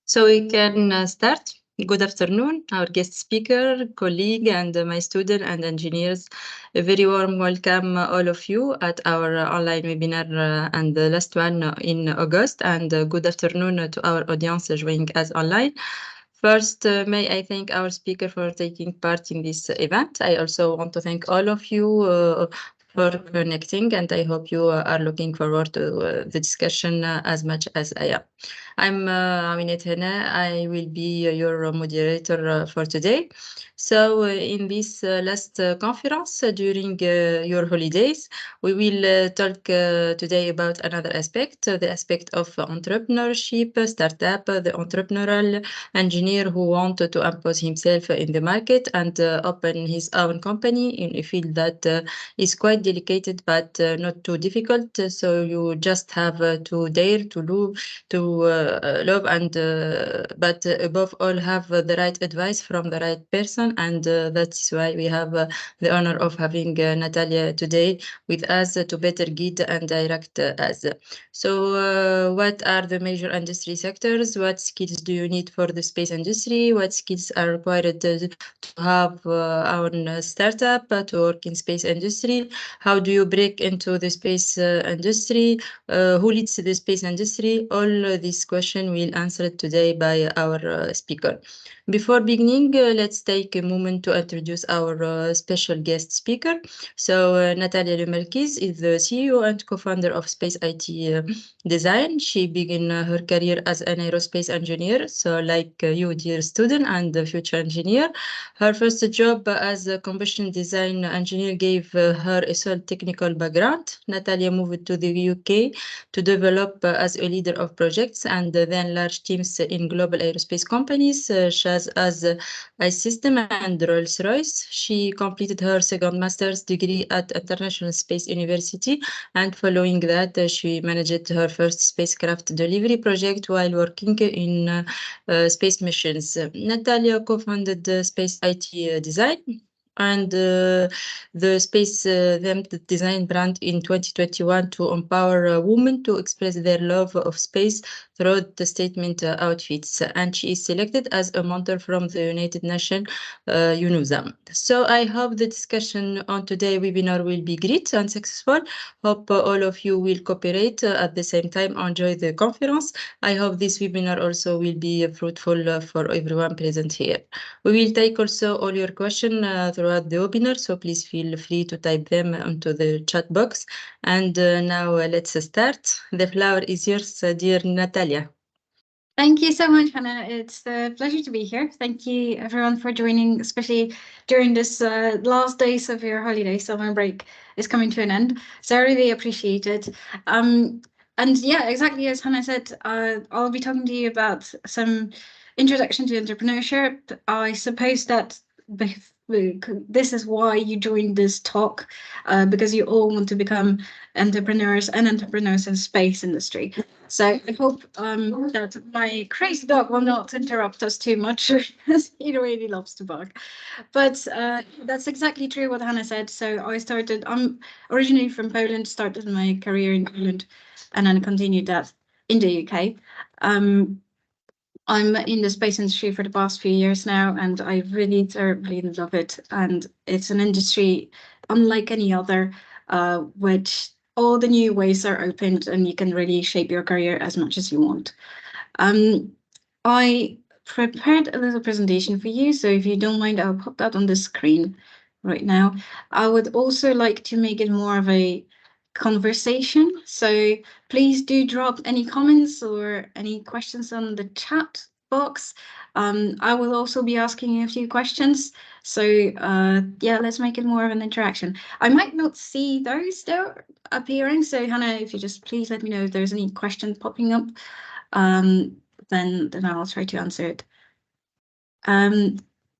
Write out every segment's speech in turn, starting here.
So we can start. Good afternoon, our guest speaker, colleague, and my student and engineers. A very warm welcome, all of you, at our online webinar and the last one in August. And good afternoon to our audience joining us online. First, may I thank our speaker for taking part in this event. I also want to thank all of you for connecting, and I hope you are looking forward to the discussion as much as I am. I'm Aminat Hena. I will be your moderator for today. So, in this last conference during your holidays, we will talk today about another aspect, the aspect of entrepreneurship, startup, the entrepreneurial engineer who wanted to impose himself in the market and open his own company in a field that is quite delicate but not too difficult. So you just have to dare to love and but above all have the right advice from the right person, and that's why we have the honor of having Natalia today with us to better guide and direct us. So what are the major industry sectors? What skills do you need for the space industry? What skills are required to have own startup to work in space industry? How do you break into the space industry? Who leads the space industry? All these questions will answered today by our speaker. Before beginning, let's take a moment to introduce our special guest speaker. So, Natalia Lemarquis is the CEO and co-founder of Space IT Design. She began her career as an aerospace engineer, so like you, dear student and future engineer. Her first job as a combustion design engineer gave her a solid technical background. Natalia moved to the UK to develop as a leader of projects and then large teams in global aerospace companies such as Assystem and Royce. She completed her second master's degree at International Space University, and following that, she managed her first spacecraft delivery project while working in space missions. Natalia co-founded Space IT Design and the Space them Design brand in 2021 to empower women to express their love of space through the statement outfits. And she is selected as a mentor from the United Nations UNUSA. So I hope the discussion on today's webinar will be great and successful. Hope all of you will cooperate at the same time, enjoy the conference. I hope this webinar also will be fruitful for everyone present here. We will take also all your questions throughout the webinar, so please feel free to type them into the chat box. And now let's start. The floor is yours, dear Natalia. Thank you so much, Hannah. It's a pleasure to be here. Thank you, everyone, for joining, especially during this last days of your holiday. Summer break is coming to an end, so I really appreciate it. And yeah, exactly as Hannah said, I'll be talking to you about some introduction to entrepreneurship. I suppose that this is why you joined this talk, because you all want to become entrepreneurs and entrepreneurs in space industry. So I hope that my crazy dog will not interrupt us too much, because he really loves to bark. But that's exactly true what Hannah said. So I'm originally from Poland, started my career in Poland, and then continued that in the UK. I'm in the space industry for the past few years now, and I really thoroughly love it. And it's an industry unlike any other, which all the new ways are opened, and you can really shape your career as much as you want. I prepared a little presentation for you, so if you don't mind, I'll put that on the screen right now. I would also like to make it more of a conversation, so please do drop any comments or any questions on the chat box. I will also be asking you a few questions, so yeah, let's make it more of an interaction. I might not see those though appearing, so Hannah, if you just please let me know if there's any questions popping up, then I'll try to answer it.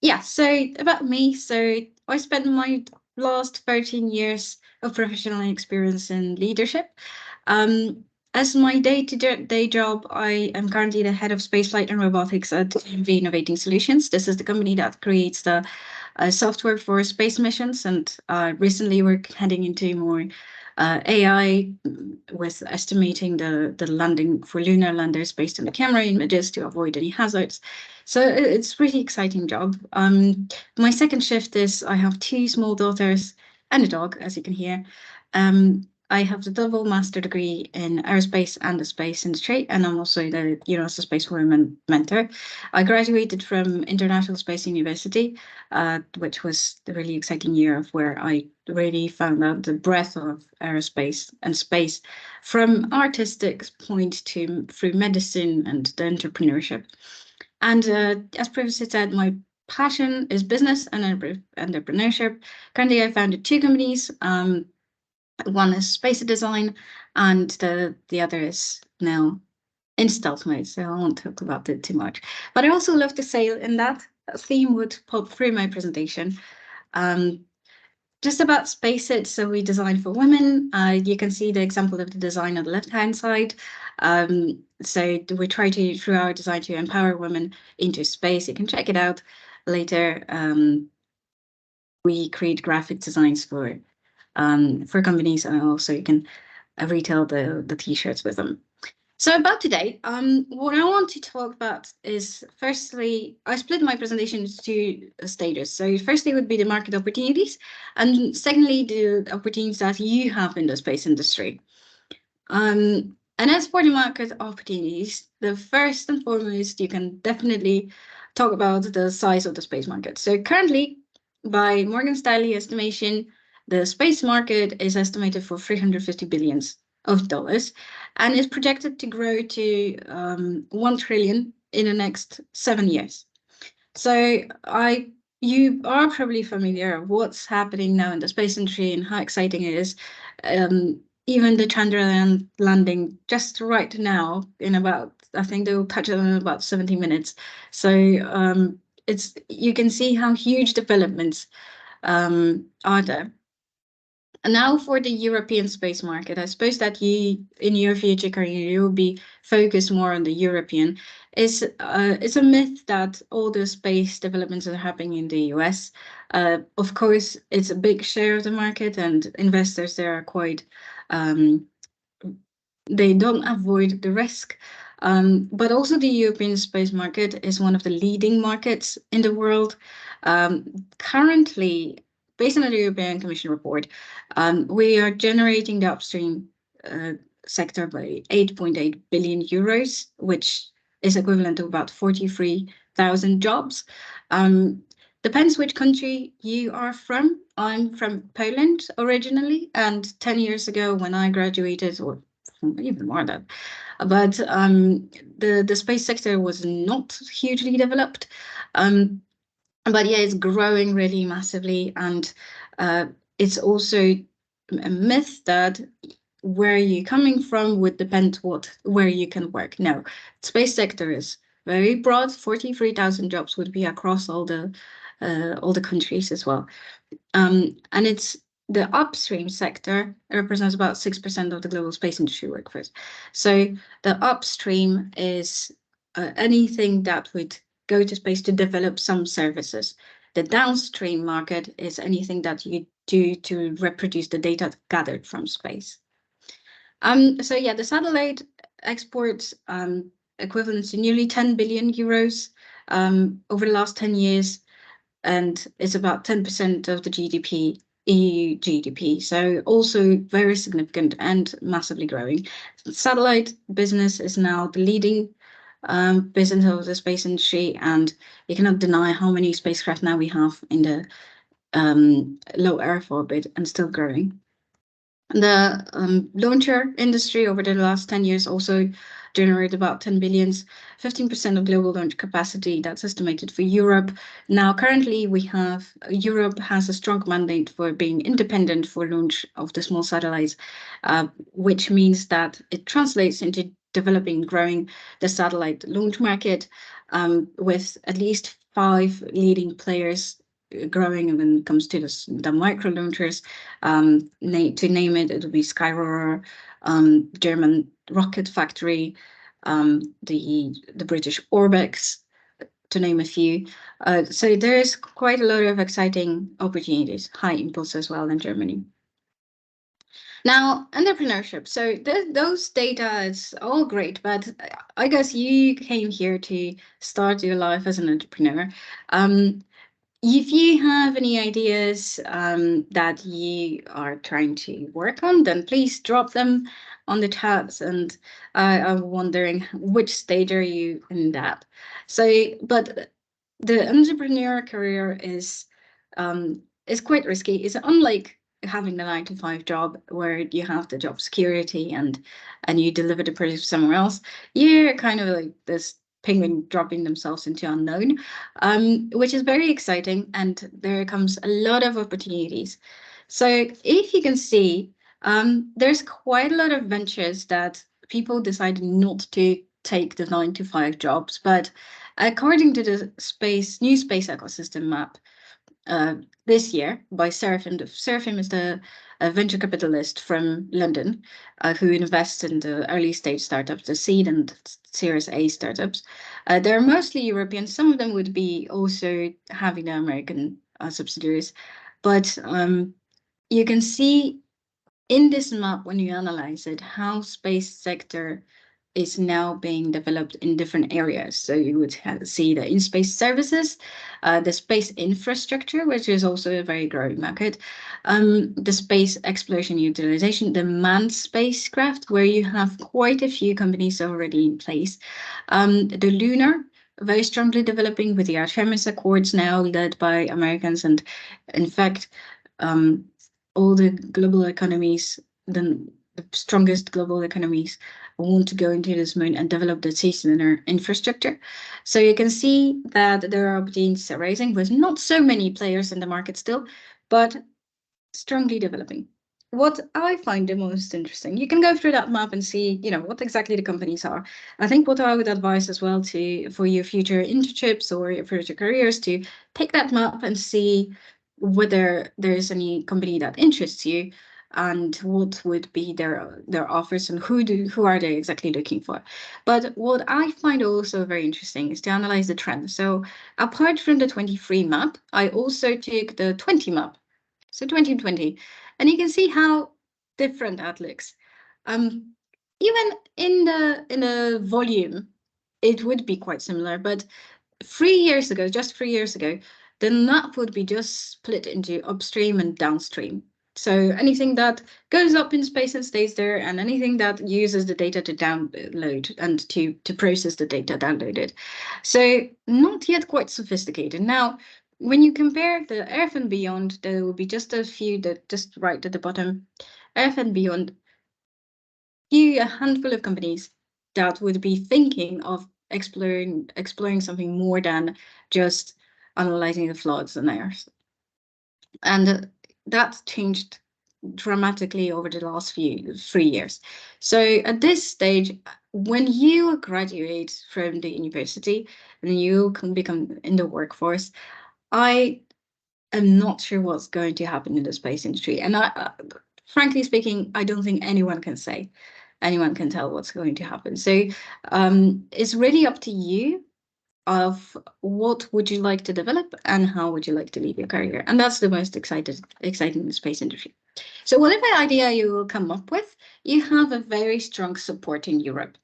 Yeah, so about me. So I spent my last 13 years of professional experience in leadership. As my day-to-day job, I am currently the head of spaceflight and robotics at DMV Innovating Solutions. This is the company that creates the software for space missions, and recently we're heading into more AI with estimating the landing for lunar landers based on the camera images to avoid any hazards. So it's really exciting job. My second shift is I have 2 small daughters and a dog, as you can hear. I have the double master degree in aerospace and the space industry, and I'm also the Universal Space Women mentor. I graduated from International Space University, which was the really exciting year of where I really found out the breadth of aerospace and space from artistic point to through medicine and the entrepreneurship. And as previously said, my passion is business and entrepreneurship. Currently, I founded 2 companies. One is Space Design, and the other is now in stealth mode, so I won't talk about it too much. But I also love to sail, and that theme would pop through my presentation. Just about space it, so we design for women. You can see the example of the design on the left-hand side. So we try to, through our design, to empower women into space. You can check it out later. We create graphic designs for companies, and also you can retail the t-shirts with them. So about today, what I want to talk about is, firstly, I split my presentation into 2 stages. So firstly would be the market opportunities, and secondly, the opportunities that you have in the space industry. And as for the market opportunities, the first and foremost, you can definitely talk about the size of the space market. So currently, by Morgan Stanley estimation, the space market is estimated for $350 billion, and is projected to grow to 1 trillion in the next 7 years. So you are probably familiar with what's happening now in the space industry and how exciting it is. Even the Chandrayaan landing just right now in about, I think they'll touch it in about 70 minutes. So you can see how huge developments are there. And now for the European space market, I suppose that you, in your future career, you will be focused more on the European. It's a myth that all the space developments are happening in the US. Of course, it's a big share of the market, and investors there are quite, they don't avoid the risk. But also the European space market is one of the leading markets in the world. Currently, based on the European Commission report, we are generating the upstream sector by 8.8 billion euros, which is equivalent to about 43,000 jobs. Depends which country you are from. I'm from Poland originally, and 10 years ago when I graduated, or even more than that, but the space sector was not hugely developed. But yeah, it's growing really massively, and it's also a myth that where you're coming from would depend where you can work. No, space sector is very broad. 43,000 jobs would be across all the countries as well, and it's the upstream sector represents about 6% of the global space industry workforce. So the upstream is anything that would go to space to develop some services. The downstream market is anything that you do to reproduce the data gathered from space. So yeah, the satellite exports equivalent to nearly 10 billion euros over the last 10 years, and it's about 10% of the GDP, EU GDP. So also very significant and massively growing. Satellite business is now the leading business of the space industry, and you cannot deny how many spacecraft now we have in the low Earth orbit and still growing. The launcher industry over the last 10 years also generated about 10 billion, 15% of global launch capacity. That's estimated for Europe. Now, currently, Europe has a strong mandate for being independent for launch of the small satellites, which means that it translates into developing, growing the satellite launch market with at least 5 leading players growing when it comes to the micro launchers. To name it, it will be Skyrover, German Rocket Factory, the British Orbex, to name a few. So there is quite a lot of exciting opportunities, high impulse as well in Germany. Now, entrepreneurship. So those data is all great, but I guess you came here to start your life as an entrepreneur. If you have any ideas that you are trying to work on, then please drop them on the chats. And I'm wondering which stage are you in that. So, but the entrepreneur career is quite risky. It's unlike having the 9 to 5 job where you have the job security and you deliver the product somewhere else. You're kind of like this penguin dropping themselves into unknown, which is very exciting, and there comes a lot of opportunities. So if you can see, there's quite a lot of ventures that people decided not to take the 9 to 5 jobs, but according to the new space ecosystem map, this year by Seraphim. Seraphim is the venture capitalist from London who invests in the early stage startups, the seed and Series A startups. They're mostly European. Some of them would be also having the American subsidiaries, but you can see in this map when you analyze it how space sector is now being developed in different areas. So you would see the in-space services, the space infrastructure, which is also a very growing market, the space exploration utilization, the manned spacecraft, where you have quite a few companies already in place, the lunar, very strongly developing with the Artemis Accords now led by Americans. And in fact, all the global economies, the strongest global economies want to go into this moon and develop the seasonal infrastructure. So you can see that there are opportunities arising with not so many players in the market still, but strongly developing. What I find the most interesting, you can go through that map and see, what exactly the companies are. I think what I would advise as well for your future internships or your future careers to take that map and see whether there is any company that interests you and what would be their offers and who are they exactly looking for. But what I find also very interesting is to analyze the trend. So apart from the 23 map, I also took the 20 map. So 2020, and you can see how different that looks. Even in the volume, it would be quite similar, but 3 years ago, just 3 years ago, the map would be just split into upstream and downstream. So anything that goes up in space and stays there, and anything that uses the data to download and to process the data downloaded. So not yet quite sophisticated. Now, when you compare the Earth and beyond, there will be just a few that just right at the bottom, Earth and beyond, a handful of companies that would be thinking of exploring something more than just analyzing the floods on Earth. And that's changed dramatically over the last 3 years. So at this stage, when you graduate from the university and you can become in the workforce, I am not sure what's going to happen in the space industry. And frankly speaking, I don't think anyone can say. Anyone can tell what's going to happen. So it's really up to you of what would you like to develop and how would you like to lead your career. And that's the most exciting in the space industry. So whatever idea you will come up with, you have a very strong support in Europe.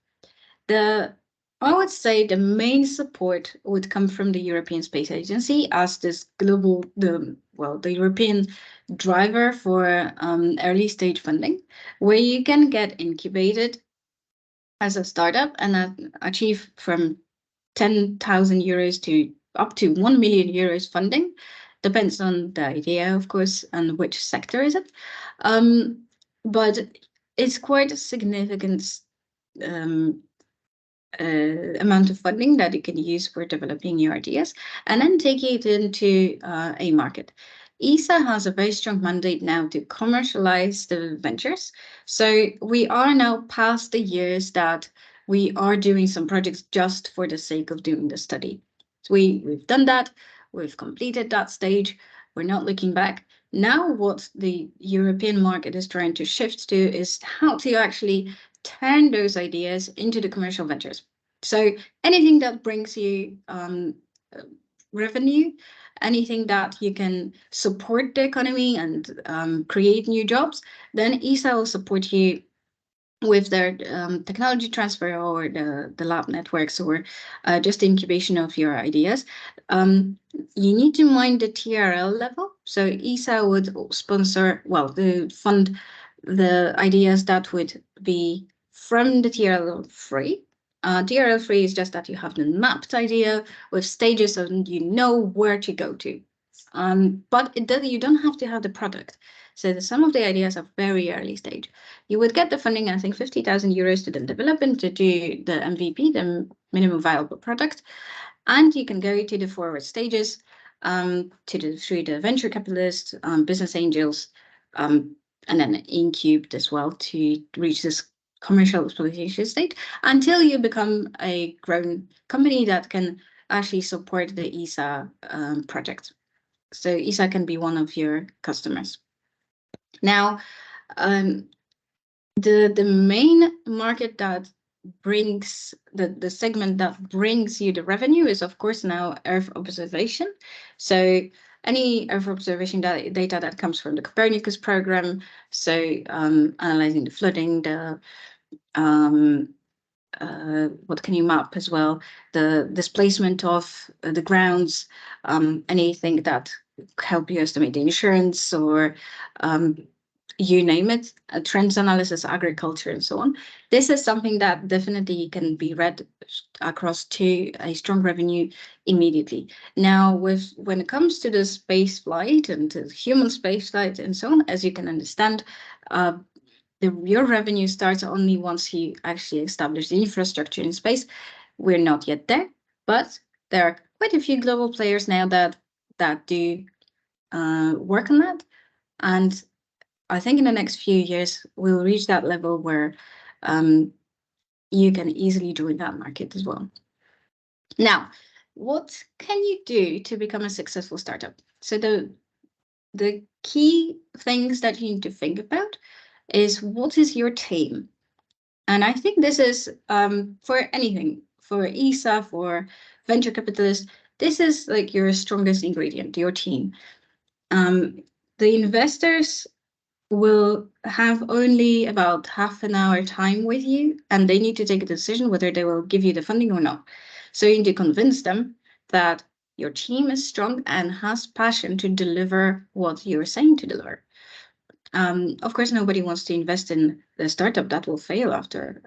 I would say the main support would come from the European Space Agency as this the European driver for early stage funding, where you can get incubated as a startup and achieve from 10,000 euros to up to 1 million euros funding. Depends on the idea, of course, and which sector is it. But it's quite a significant amount of funding that you can use for developing your ideas and then take it into a market. ESA has a very strong mandate now to commercialize the ventures. So we are now past the years that we are doing some projects just for the sake of doing the study. So we've done that. We've completed that stage. We're not looking back. Now what the European market is trying to shift to is how to actually turn those ideas into the commercial ventures. So anything that brings you revenue, anything that you can support the economy and create new jobs, then ESA will support you with their technology transfer or the lab networks or just the incubation of your ideas. You need to mind the TRL level. So ESA would sponsor, well, fund the ideas that would be from the TRL 3. TRL 3 is just that you have the mapped idea with stages and you know where to go to. But you don't have to have the product. So some of the ideas are very early stage. You would get the funding, I think, 50,000 euros to then develop and to do the MVP, the minimum viable product. And you can go to the forward stages through the venture capitalists, business angels, and then incubed as well to reach this commercial exploitation state until you become a grown company that can actually support the ESA project. So ESA can be one of your customers. Now, the main market that brings the segment that brings you the revenue is, of course, now Earth observation. So any Earth observation data that comes from the Copernicus program, so analyzing the flooding, the what can you map as well, the displacement of the grounds, anything that help you estimate the insurance or you name it, trends analysis, agriculture, and so on. This is something that definitely can be read across to a strong revenue immediately. Now, when it comes to the space flight and the human space flight and so on, as you can understand, your revenue starts only once you actually establish the infrastructure in space. We're not yet there, but there are quite a few global players now that do work on that. And I think in the next few years, we'll reach that level where you can easily join that market as well. Now, what can you do to become a successful startup? So the key things that you need to think about is, what is your team? And I think this is for anything, for ESA, for venture capitalists, this is like your strongest ingredient, your team. The investors will have only about half an hour time with you, and they need to take a decision whether they will give you the funding or not. So you need to convince them that your team is strong and has passion to deliver what you're saying to deliver. Of course, nobody wants to invest in a startup that will fail after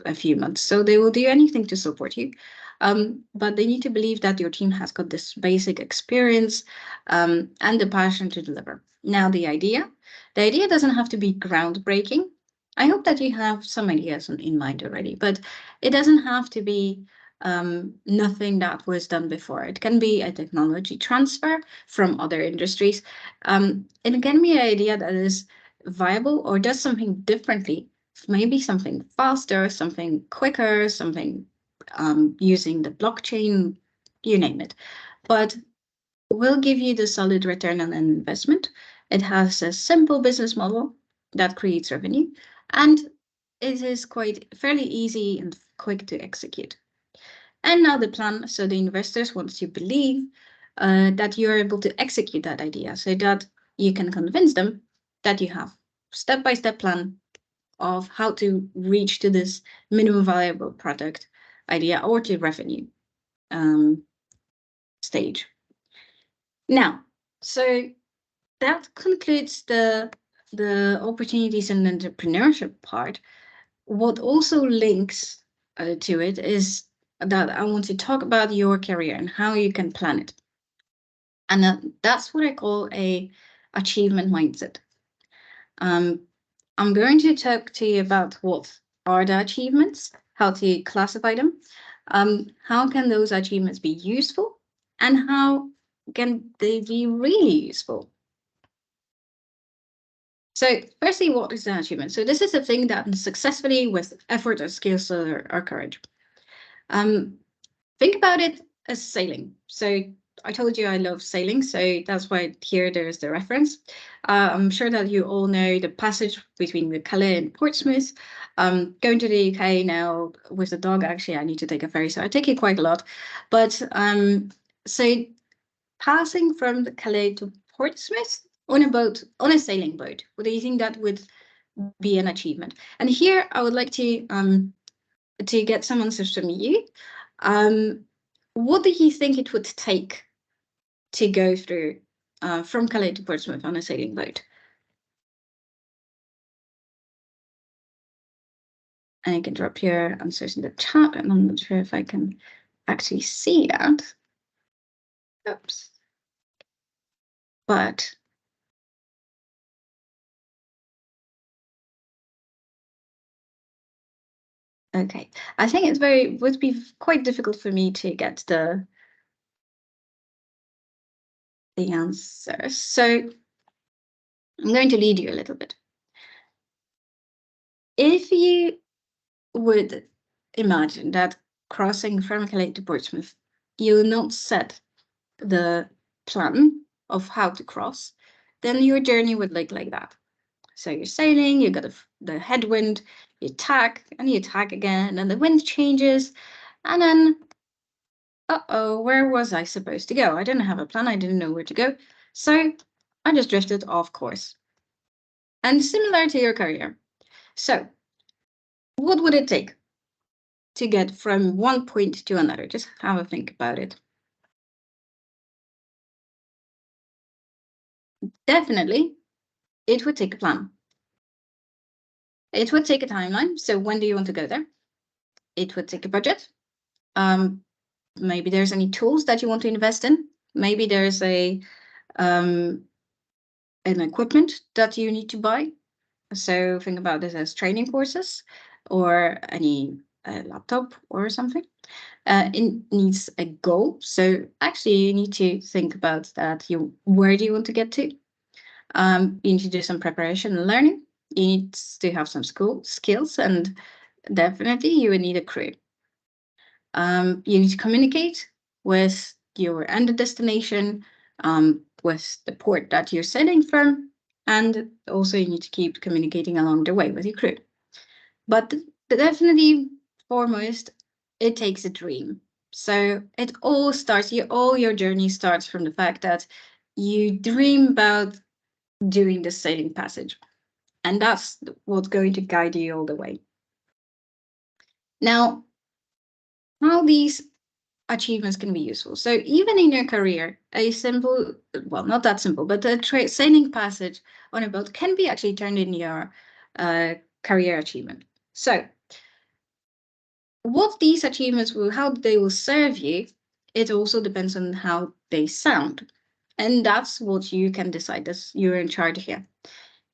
a few months. So they will do anything to support you. But they need to believe that your team has got this basic experience and the passion to deliver. Now, the idea doesn't have to be groundbreaking. I hope that you have some ideas in mind already, but it doesn't have to be nothing that was done before. It can be a technology transfer from other industries. It can be an idea that is viable or does something differently, maybe something faster, something quicker, something using the blockchain, you name it. But will give you the solid return on an investment. It has a simple business model that creates revenue, and it is quite fairly easy and quick to execute. And now the plan, so the investors want to believe that you're able to execute that idea, so that you can convince them that you have step-by-step plan of how to reach to this minimum viable product idea or to revenue stage. Now, so that concludes the opportunities and entrepreneurship part. What also links to it is that I want to talk about your career and how you can plan it. And that's what I call a achievement mindset. I'm going to talk to you about what are the achievements, how to classify them, how can those achievements be useful, and how can they be really useful. So firstly, what is an achievement? So this is a thing that successfully with effort or skills or courage. Think about it as sailing. So I told you I love sailing, so that's why here there's the reference. I'm sure that you all know the passage between the Calais and Portsmouth. Going to the UK now with the dog, actually, I need to take a ferry, so I take it quite a lot. But so passing from the Calais to Portsmouth on a sailing boat. What do you think that would be an achievement? And here I would like to get some answers from you. What do you think it would take to go through from Calais to Portsmouth on a sailing boat? And you can drop your answers in the chat, and I'm not sure if I can actually see that. Oops. But okay, I think it would be quite difficult for me to get the answers. So I'm going to lead you a little bit. If you would imagine that crossing from Calais to Portsmouth, you will not set the plan of how to cross, then your journey would look like that. So you're sailing, you got the headwind, you tack, and you tack again, and the wind changes, and then, uh-oh, where was I supposed to go? I didn't have a plan, I didn't know where to go, so I just drifted off course. And similar to your career. So what would it take to get from one point to another? Just have a think about it. Definitely, it would take a plan. It would take a timeline. So when do you want to go there? It would take a budget. Maybe there's any tools that you want to invest in. Maybe there's an equipment that you need to buy. So think about this as training courses or any laptop or something. It needs a goal. So actually you need to think about that. Where do you want to get to? You need to do some preparation and learning. You need to have some skills, and definitely you will need a crew. You need to communicate with your end destination, with the port that you're sailing from, and also you need to keep communicating along the way with your crew. But definitely foremost, it takes a dream. So it all starts, all your journey starts from the fact that you dream about doing the sailing passage. And that's what's going to guide you all the way. Now, how these achievements can be useful. So even in your career, a simple, well, not that simple, but a sailing passage on a boat can be actually turned in your career achievement. So what these achievements how they will serve you, it also depends on how they sound. And that's what you can decide as you're in charge here.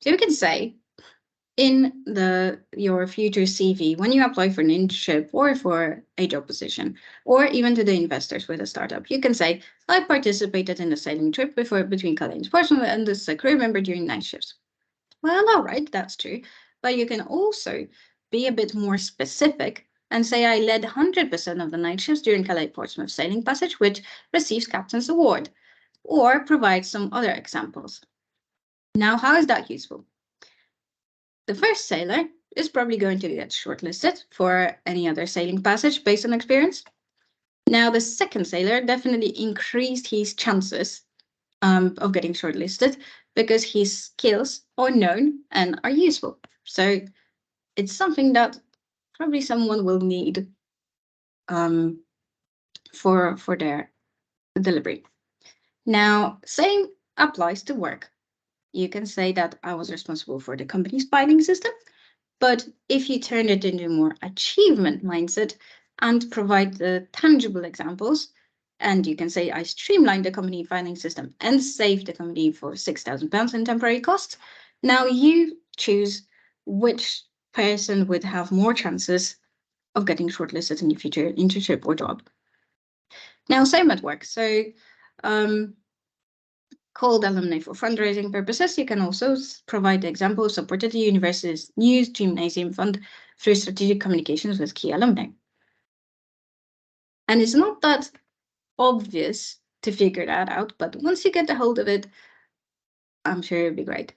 So you can say in your future CV, when you apply for an internship or for a job position, or even to the investors with a startup, you can say, I participated in the sailing trip between Calais and Portsmouth and as a crew member during night shifts. Well, all right, that's true. But you can also be a bit more specific and say I led 100% of the night shifts during Calais Portsmouth sailing passage, which receives Captain's Award, or provide some other examples. Now, how is that useful? The first sailor is probably going to get shortlisted for any other sailing passage based on experience. Now, the second sailor definitely increased his chances of getting shortlisted because his skills are known and are useful. So it's something that probably someone will need for their delivery. Now, same applies to work. You can say that I was responsible for the company's filing system, but if you turn it into a more achievement mindset and provide the tangible examples, and you can say I streamlined the company filing system and saved the company for £6,000 in temporary costs, now you choose which person would have more chances of getting shortlisted in your future internship or job. Now, same at work. So called alumni for fundraising purposes, you can also provide the example of supported the university's new gymnasium fund through strategic communications with key alumni. And it's not that obvious to figure that out, but once you get a hold of it, I'm sure it'll be great.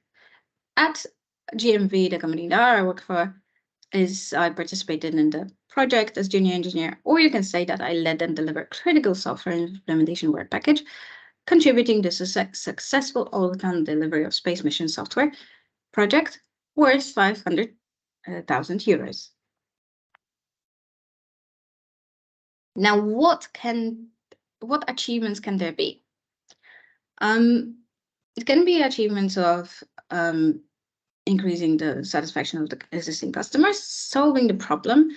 At GMV, the company that I work for, I participated in the project as junior engineer, or you can say that I led and delivered critical software implementation work package contributing to the successful all-time delivery of space mission software project worth 500,000 euros. Now, what achievements can there be? It can be achievements of increasing the satisfaction of the existing customers, solving the problem,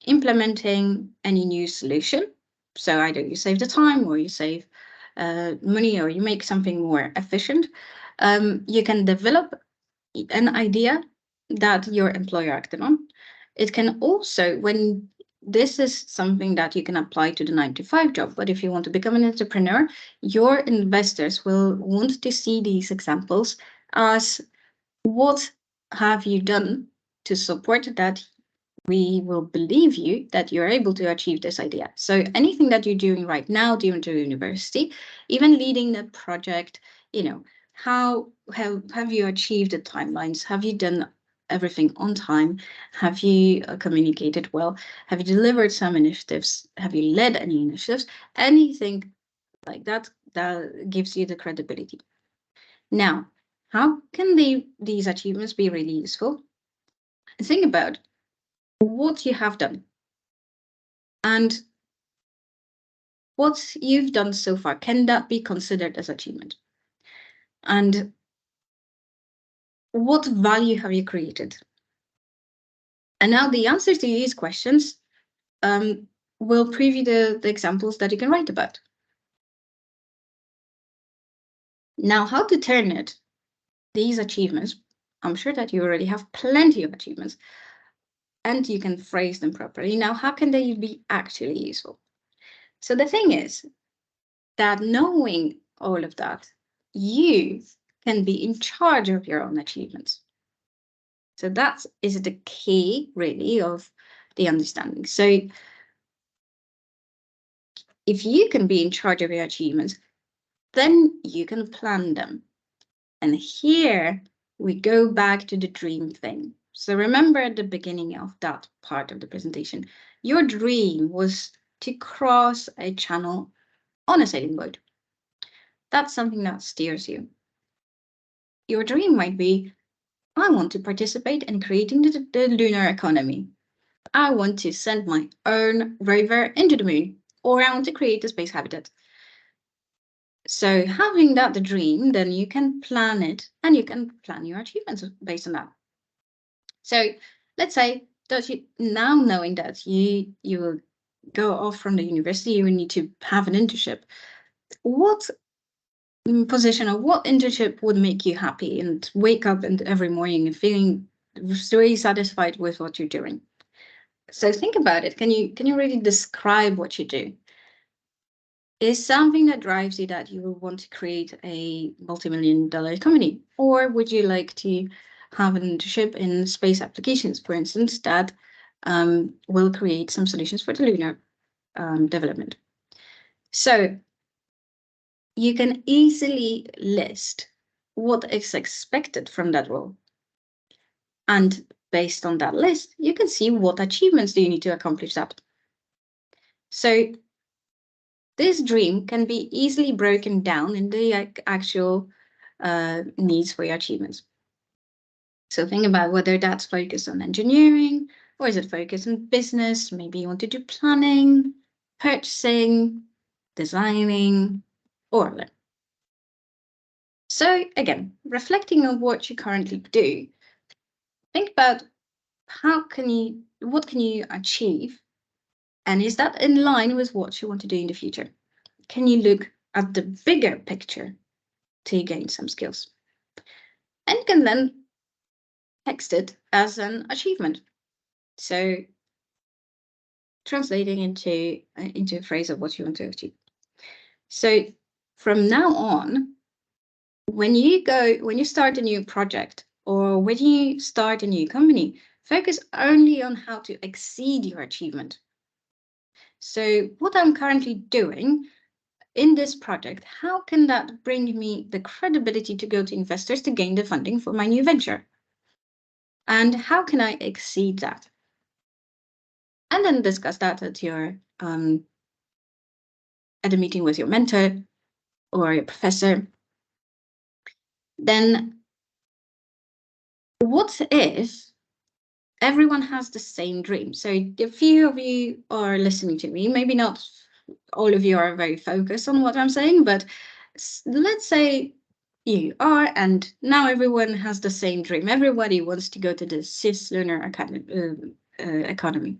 implementing any new solution. So either you save the time, or you save money, or you make something more efficient. You can develop an idea that your employer acted on. It can also, when this is something that you can apply to the 9-to-5 job, but if you want to become an entrepreneur, your investors will want to see these examples as, what have you done to support that we will believe you that you're able to achieve this idea? So anything that you're doing right now during the university, even leading the project, how have you achieved the timelines? Have you done everything on time? Have you communicated well? Have you delivered some initiatives? Have you led any initiatives? Anything like that gives you the credibility. Now, how can these achievements be really useful? Think about what you have done and what you've done so far. Can that be considered as achievement? And what value have you created? And now the answers to these questions will preview the examples that you can write about. Now, how to turn these achievements, I'm sure that you already have plenty of achievements, and you can phrase them properly. Now, how can they be actually useful? So the thing is that knowing all of that, you can be in charge of your own achievements. So that is the key, really, of the understanding. So if you can be in charge of your achievements, then you can plan them. And here we go back to the dream thing. So remember at the beginning of that part of the presentation, your dream was to cross a channel on a sailing boat. That's something that steers you. Your dream might be, I want to participate in creating the lunar economy. I want to send my own rover into the moon, or I want to create a space habitat. So having that the dream, then you can plan it, and you can plan your achievements based on that. So let's say that you, now knowing that you will go off from the university, you will need to have an internship. What position or what internship would make you happy and wake up every morning and feeling really satisfied with what you're doing? So think about it. Can you really describe what you do? Is something that drives you that you will want to create a multi-million-dollar company? Or would you like to have an internship in space applications, for instance, that will create some solutions for the lunar development? So you can easily list what is expected from that role. And based on that list, you can see what achievements do you need to accomplish that. So this dream can be easily broken down in the actual needs for your achievements. So think about whether that's focused on engineering, or is it focused on business? Maybe you want to do planning, purchasing, designing, or other. So again, reflecting on what you currently do, think about what can you achieve, and is that in line with what you want to do in the future? Can you look at the bigger picture to gain some skills? And you can then text it as an achievement. So translating into a phrase of what you want to achieve. So from now on, when you start a new project, or when you start a new company, focus only on how to exceed your achievement. So what I'm currently doing in this project, how can that bring me the credibility to go to investors to gain the funding for my new venture? And how can I exceed that? And then discuss that at your at a meeting with your mentor, or a professor, then what if everyone has the same dream? So a few of you are listening to me, maybe not all of you are very focused on what I'm saying, but let's say you are, and now everyone has the same dream. Everybody wants to go to the cislunar economy.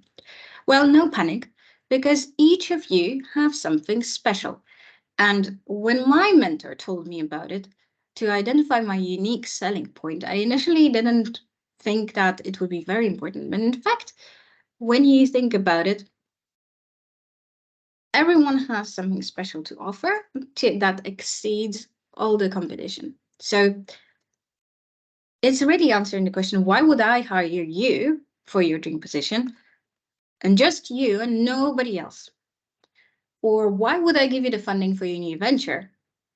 Well, no panic, because each of you have something special. And when my mentor told me about it, to identify my unique selling point, I initially didn't think that it would be very important. But in fact, when you think about it, everyone has something special to offer that exceeds all the competition. So it's really answering the question, why would I hire you for your dream position and just you and nobody else? Or why would I give you the funding for your new venture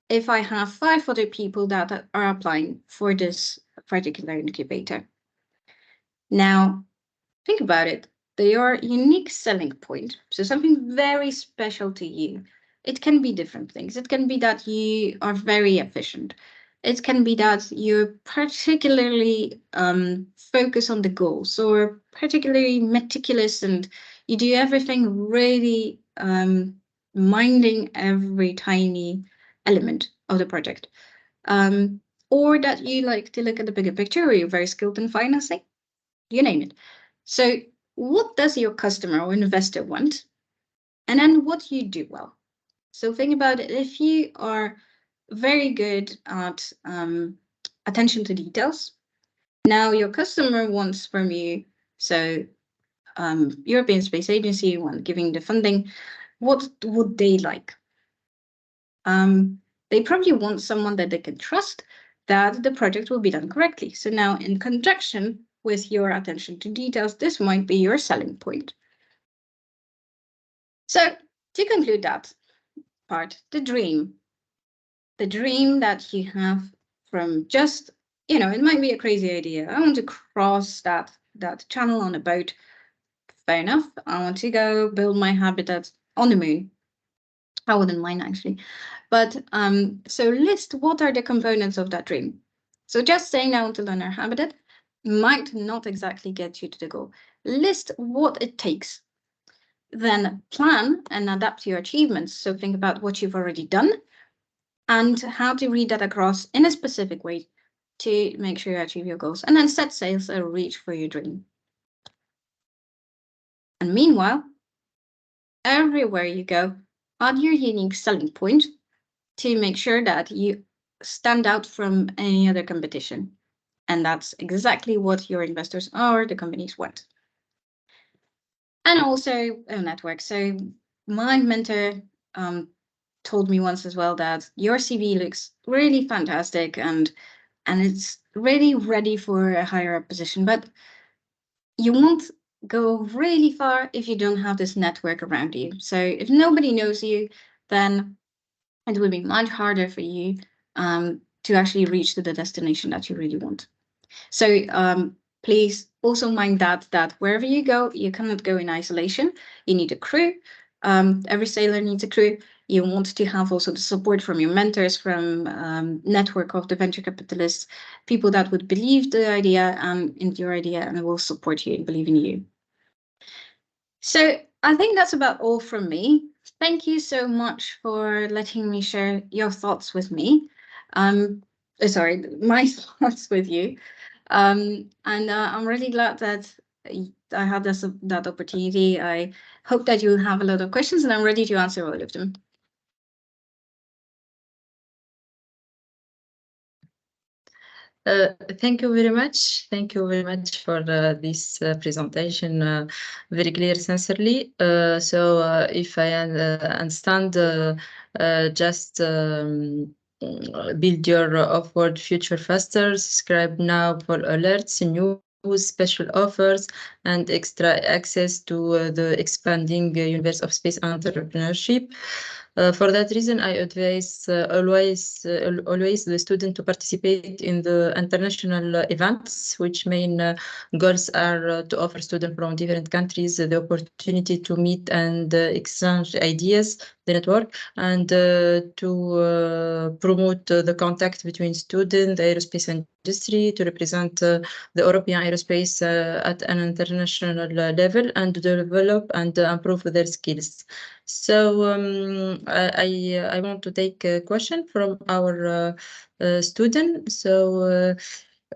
if I have 5 other people that are applying for this particular incubator? Now, think about it. Your unique selling point, so something very special to you. It can be different things. It can be that you are very efficient. It can be that you're particularly focused on the goals, or particularly meticulous, and you do everything really minding every tiny element of the project. Or that you like to look at the bigger picture, or you're very skilled in financing, you name it. So what does your customer or investor want? And then what do you do well? So think about it. If you are very good at attention to details, now your customer wants from you, so European Space Agency, when giving the funding, what would they like? They probably want someone that they can trust, that the project will be done correctly. So now, in conjunction with your attention to details, this might be your selling point. So to conclude that part, the dream that you have from just, it might be a crazy idea. I want to cross that channel on a boat. Fair enough. I want to go build my habitat on the moon. I wouldn't mind, actually. But so list what are the components of that dream. So just saying I want to learn our habitat might not exactly get you to the goal. List what it takes. Then plan and adapt your achievements. So think about what you've already done and how to read that across in a specific way to make sure you achieve your goals. And then set sails and reach for your dream. And meanwhile, everywhere you go, add your unique selling point to make sure that you stand out from any other competition. And that's exactly what your investors or the companies want. And also a network. So my mentor told me once as well that your CV looks really fantastic and it's really ready for a higher up position, but you won't go really far if you don't have this network around you. So if nobody knows you, then it will be much harder for you to actually reach to the destination that you really want. So please also mind that wherever you go, you cannot go in isolation. You need a crew. Every sailor needs a crew. You want to have also the support from your mentors, from network of the venture capitalists, people that would believe the idea in your idea and will support you and believe in you. So I think that's about all from me. Thank you so much for letting me share your thoughts with me. Sorry, my thoughts with you. And I'm really glad that I had that opportunity. I hope that you'll have a lot of questions, and I'm ready to answer all of them. Thank you very much. Thank you very much for this presentation, very clear, sincerely. So if I understand, just build your upward future faster, subscribe now for alerts, news, special offers, and extra access to the expanding universe of space entrepreneurship. For that reason, I advise always the student to participate in the international events, which main goals are to offer students from different countries the opportunity to meet and exchange ideas, the network, and to promote the contact between students, the aerospace industry, to represent the European aerospace at an international level, and to develop and improve their skills. So I want to take a question from our student. So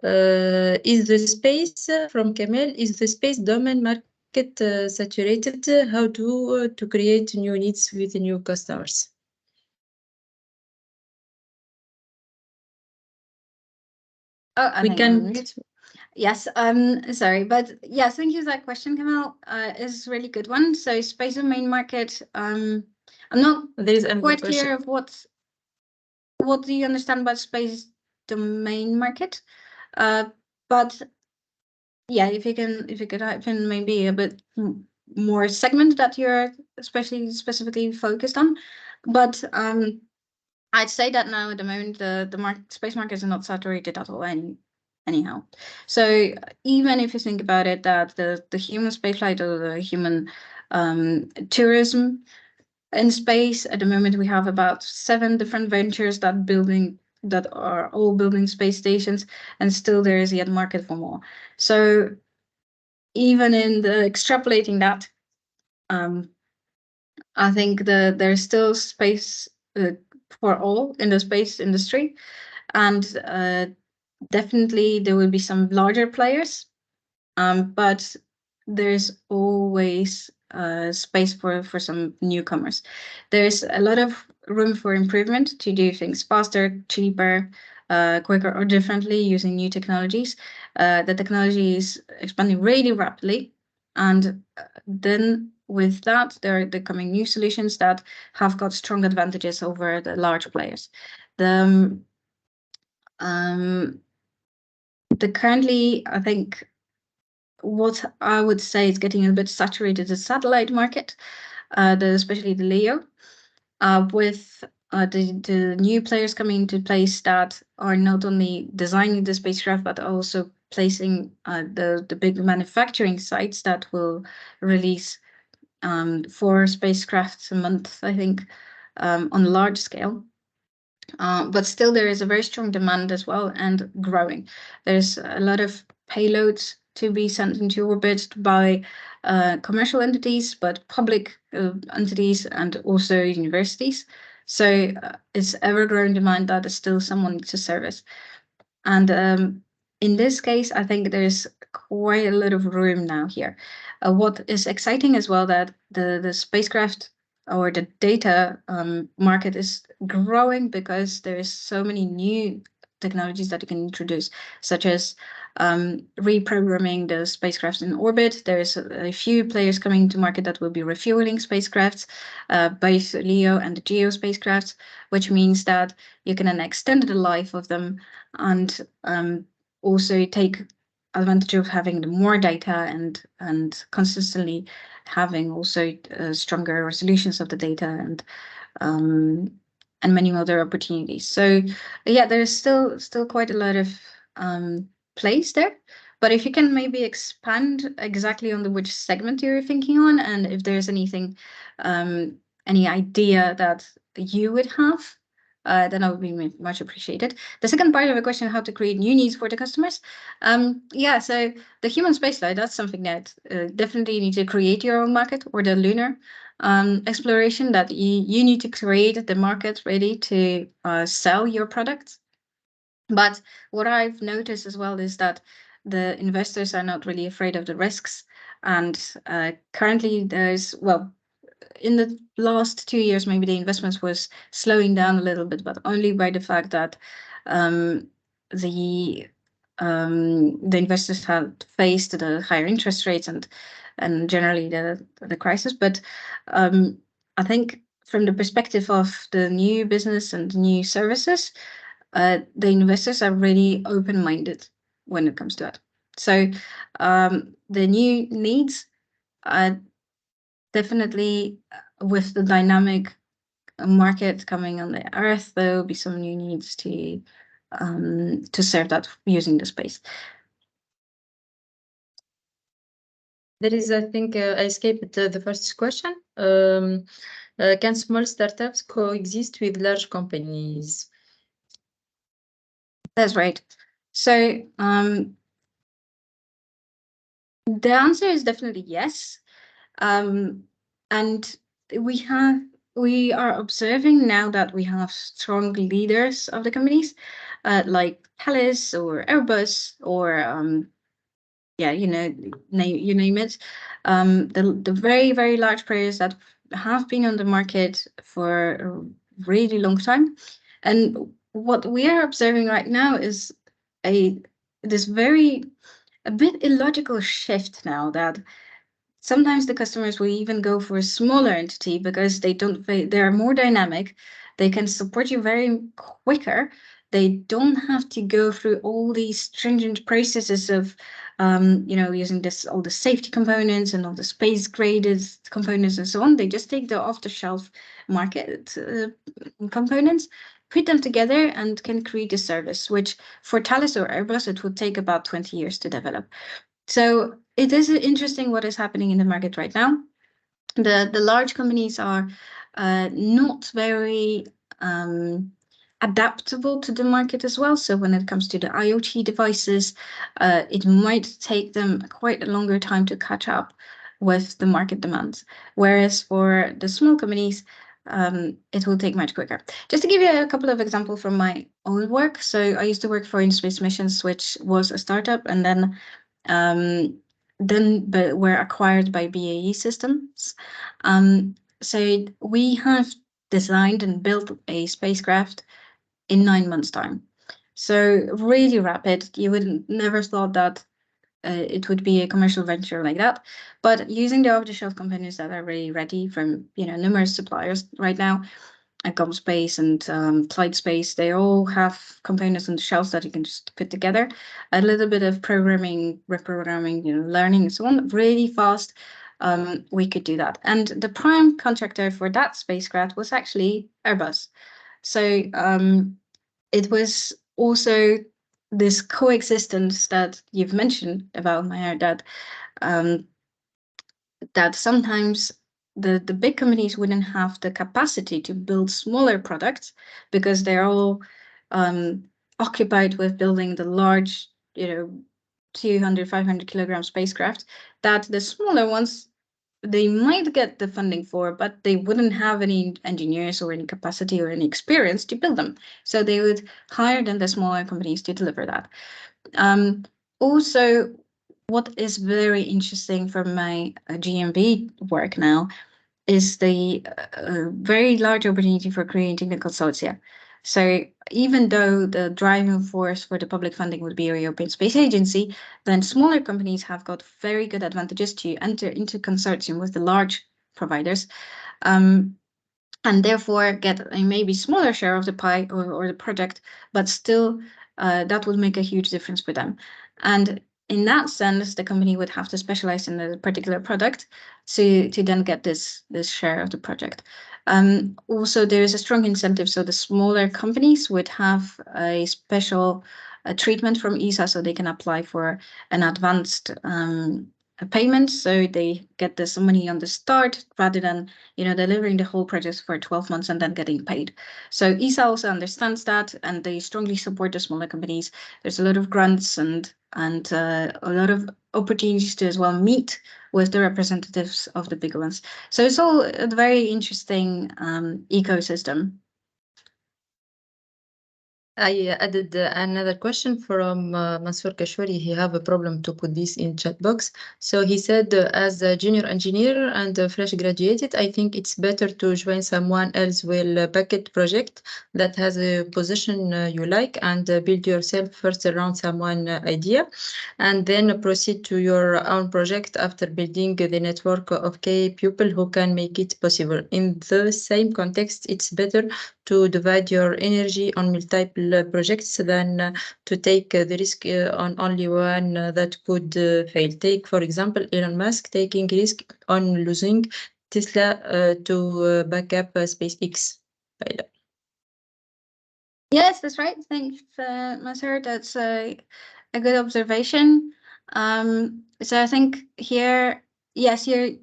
is the space from Kamel, is the space domain market saturated? How to create new needs with new customers? Oh, I We think I'm on can. mute. Yes, sorry, but yes, thank you for that question, Kamal. Is a really good one. So space domain market, I'm not There is another quite question. clear of what do you understand about space domain market? But yeah, if you could type in maybe a bit more segment that you're specifically focused on. But I'd say that now at the moment the space market is not saturated at all anyhow. So even if you think about it, that the human spaceflight or the human tourism in space, at the moment we have about 7 different ventures that are all building space stations, and still there is yet market for more. So even in the extrapolating that, I think there's still space for all in the space industry, and definitely there will be some larger players, but there's always space for some newcomers. There's a lot of room for improvement to do things faster, cheaper, quicker, or differently using new technologies. The technology is expanding really rapidly, and then with that, there are coming new solutions that have got strong advantages over the large players. The currently, I think what I would say is getting a bit saturated the satellite market, especially the LEO, with the new players coming into place that are not only designing the spacecraft but also placing the big manufacturing sites that will release 4 spacecrafts a month, I think, on a large scale. But still there is a very strong demand as well, and growing. There's a lot of payloads to be sent into orbit by commercial entities, but public entities and also universities. So it's ever-growing demand that is still someone to service. And in this case, I think there's quite a lot of room now here. What is exciting as well, that the spacecraft or the data market is growing because there is so many new technologies that you can introduce, such as reprogramming the spacecraft in orbit. There's a few players coming to market that will be refueling spacecrafts, both LEO and the GEO spacecrafts, which means that you can then extend the life of them and also take advantage of having more data and consistently having also stronger resolutions of the data and many other opportunities. So yeah, there's still quite a lot of place there. But if you can maybe expand exactly on which segment you're thinking on, and if there's anything, any idea that you would have, then that would be much appreciated. The second part of the question, how to create new needs for the customers. Yeah, so the human spaceflight, that's something that definitely you need to create your own market, or the lunar exploration, that you need to create the market ready to sell your products. But what I've noticed as well is that the investors are not really afraid of the risks. And currently there's, well, in the last 2 years, maybe the investments was slowing down a little bit, but only by the fact that the investors had faced the higher interest rates and generally the crisis. But I think from the perspective of the new business and new services, the investors are really open-minded when it comes to that. So the new needs are definitely with the dynamic market coming on the Earth, there will be some new needs to serve that using the space. There is, I think, I escaped the first question. Can small startups coexist with large companies? That's right. So the answer is definitely yes. And we are observing now that we have strong leaders of the companies, like Thales or Airbus or yeah, you name it. The very, very large players that have been on the market for a really long time. And what we are observing right now is this a bit illogical shift now, that sometimes the customers will even go for a smaller entity because they're more dynamic. They can support you very quicker. They don't have to go through all these stringent processes of, using all the safety components and all the space graded components and so on. They just take the off-the-shelf market components, put them together, and can create a service, which for Thales or Airbus, it would take about 20 years to develop. So it is interesting what is happening in the market right now. The large companies are not very adaptable to the market as well. So when it comes to the IoT devices, it might take them quite a longer time to catch up with the market demands. Whereas for the small companies, it will take much quicker. Just to give you a couple of examples from my own work. So I used to work for In Space Missions, which was a startup, and then but were acquired by BAE Systems. So we have designed and built a spacecraft in 9 months' time. So really rapid. You would never thought that it would be a commercial venture like that. But using the off-the-shelf components that are really ready from numerous suppliers right now, and ComSpace and Clyde Space, they all have components on the shelves that you can just put together. A little bit of programming, reprogramming, learning and so on, really fast. We could do that. And the prime contractor for that spacecraft was actually Airbus. So it was also this coexistence that you've mentioned about, Maya, that sometimes the big companies wouldn't have the capacity to build smaller products because they're all occupied with building the large, 200, 500 kilogram spacecraft, that the smaller ones, they might get the funding for, but they wouldn't have any engineers or any capacity or any experience to build them. So they would hire then the smaller companies to deliver that. Also, what is very interesting from my GMB work now is the very large opportunity for creating the consortia. So even though the driving force for the public funding would be a European Space Agency, then smaller companies have got very good advantages to enter into consortium with the large providers, and therefore get a maybe smaller share of the pie or the project, but still that would make a huge difference for them. And in that sense, the company would have to specialize in a particular product to then get this share of the project. Also, there is a strong incentive. So the smaller companies would have a special treatment from ESA, so they can apply for an advanced payment. So they get this money on the start rather than delivering the whole project for 12 months and then getting paid. So ESA also understands that, and they strongly support the smaller companies. There's a lot of grants and a lot of opportunities to as well meet with the representatives of the big ones. So it's all a very interesting ecosystem. I added another question from Mansour Kashwari. He have a problem to put this in chat box. So he said, as a junior engineer and fresh graduated, I think it's better to join someone else will packet project that has a position you like and build yourself first around someone idea, and then proceed to your own project after building the network of key people who can make it possible. In the same context, it's better to divide your energy on multiple projects than to take the risk on only one that could fail. Take, for example, Elon Musk taking risk on losing Tesla to back up SpaceX. Leila. Yes, that's right. Thanks, Masur. That's a good observation. So I think here, yes, you're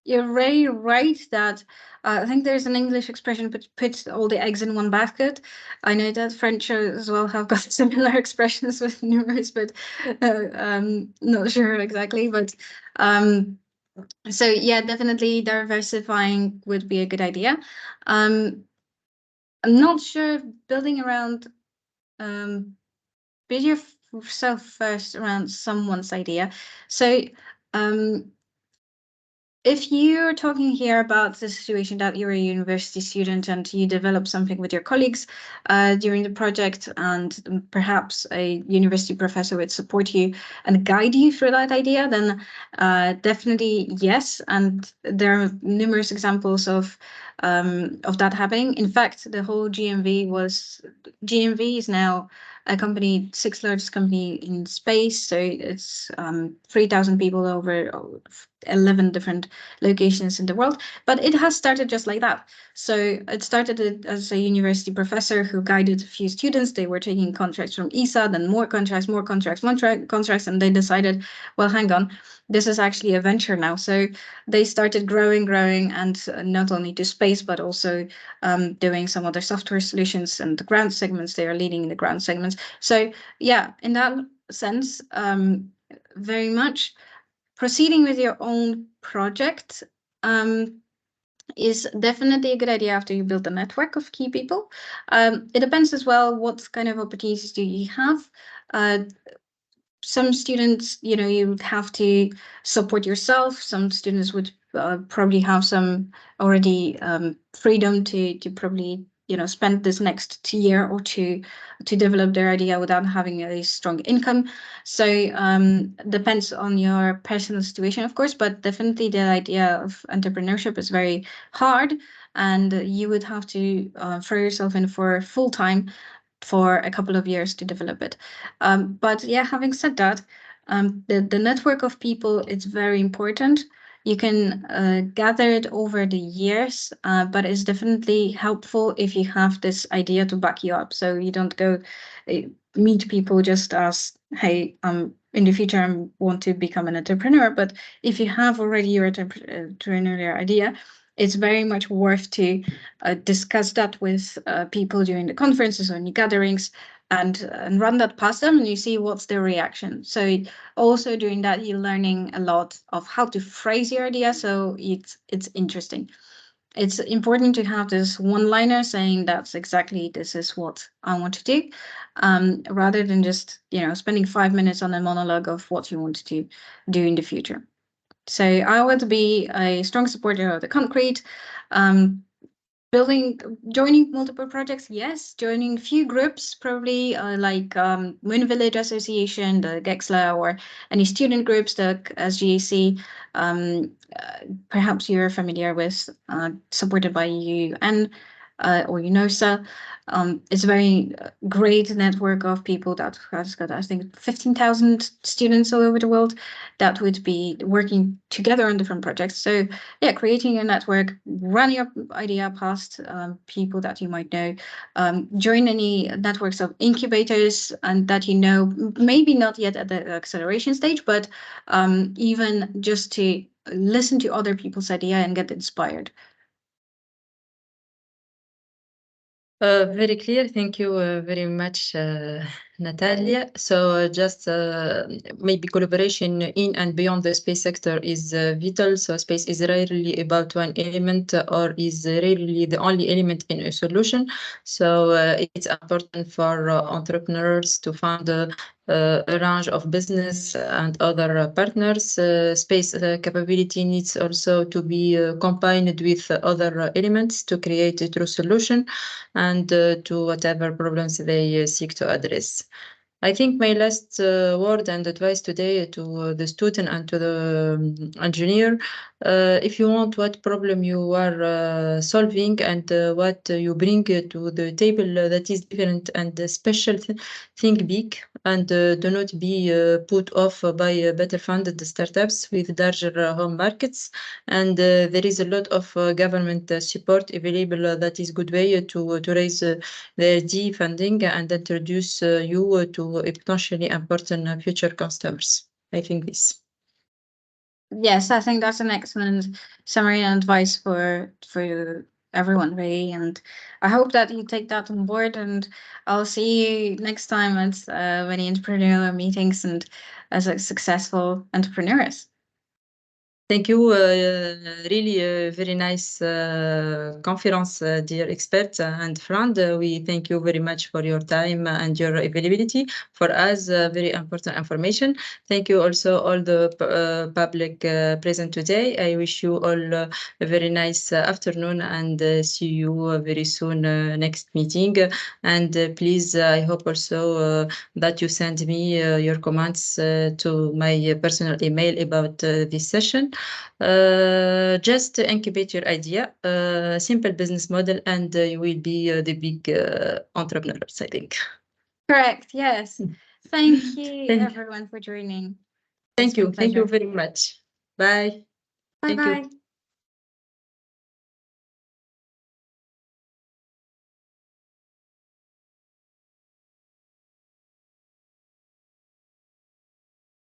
very right that I think there's an English expression, put all the eggs in one basket. I know that French as well have got similar expressions with numerous, but not sure exactly. But so yeah, definitely diversifying would be a good idea. I'm not sure if building around build yourself first around someone's idea. So if you're talking here about the situation that you're a university student and you develop something with your colleagues during the project, and perhaps a university professor would support you and guide you through that idea, then definitely yes. And there are numerous examples of that happening. In fact, the whole GMV is now a company, 6th largest company in space. So it's 3,000 people over 11 different locations in the world. But it has started just like that. So it started as a university professor who guided a few students. They were taking contracts from ESA, then more contracts, and they decided, well, hang on, this is actually a venture now. So they started growing, and not only to space, but also doing some other software solutions and the ground segments. They are leading in the ground segments. So yeah, in that sense, very much proceeding with your own project is definitely a good idea after you build a network of key people. It depends as well what kind of opportunities do you have. Some students, you would have to support yourself. Some students would probably have some already freedom to probably spend this next year or two to develop their idea without having a strong income. So depends on your personal situation, of course, but definitely the idea of entrepreneurship is very hard, and you would have to throw yourself in for full time for a couple of years to develop it. But yeah, having said that, the network of people is very important. You can gather it over the years, but it's definitely helpful if you have this idea to back you up. So you don't go meet people just as, hey, in the future I want to become an entrepreneur. But if you have already your entrepreneurial idea, it's very much worth to discuss that with people during the conferences or any gatherings, and run that past them, and you see what's their reaction. So also doing that, you're learning a lot of how to phrase your idea, so it's interesting. It's important to have this one-liner saying that's exactly, this is what I want to do, rather than just spending 5 minutes on a monologue of what you want to do in the future. So I would be a strong supporter of the concrete. Joining multiple projects, yes. Joining few groups, probably like Moon Village Association, the GEXLA, or any student groups, the SGAC. Perhaps you're familiar with, supported by UN or UNOSA. It's a very great network of people that has got, I think, 15,000 students all over the world that would be working together on different projects. So yeah, creating a network, run your idea past people that you might know, join any networks of incubators and that maybe not yet at the acceleration stage, but even just to listen to other people's idea and get inspired. Very clear. Thank you very much, Natalia. So just maybe collaboration in and beyond the space sector is vital. So space is rarely about one element or is rarely the only element in a solution. So it's important for entrepreneurs to find a range of business and other partners. Space capability needs also to be combined with other elements to create a true solution and to whatever problems they seek to address. I think my last word and advice today to the student and to the engineer, if you want what problem you are solving and what you bring to the table that is different and special, think big and do not be put off by better funded startups with larger home markets. And there is a lot of government support available that is good way to raise the D funding and introduce you to potentially important future customers. I think this. Yes, I think that's an excellent summary and advice for everyone, really. And I hope that you take that on board. And I'll see you next time at many entrepreneurial meetings and as a successful entrepreneurs. Thank you. Really a very nice conference, dear expert and friend. We thank you very much for your time and your availability. For us, very important information. Thank you also all the public present today. I wish you all a very nice afternoon and see you very soon next meeting. And please, I hope also that you send me your comments to my personal email about this session. Just incubate your idea, simple business model, and you will be the big entrepreneurs, I think. Correct. Yes. Thank you, everyone, for joining. Thank you. Thank you very much. Bye. Bye bye.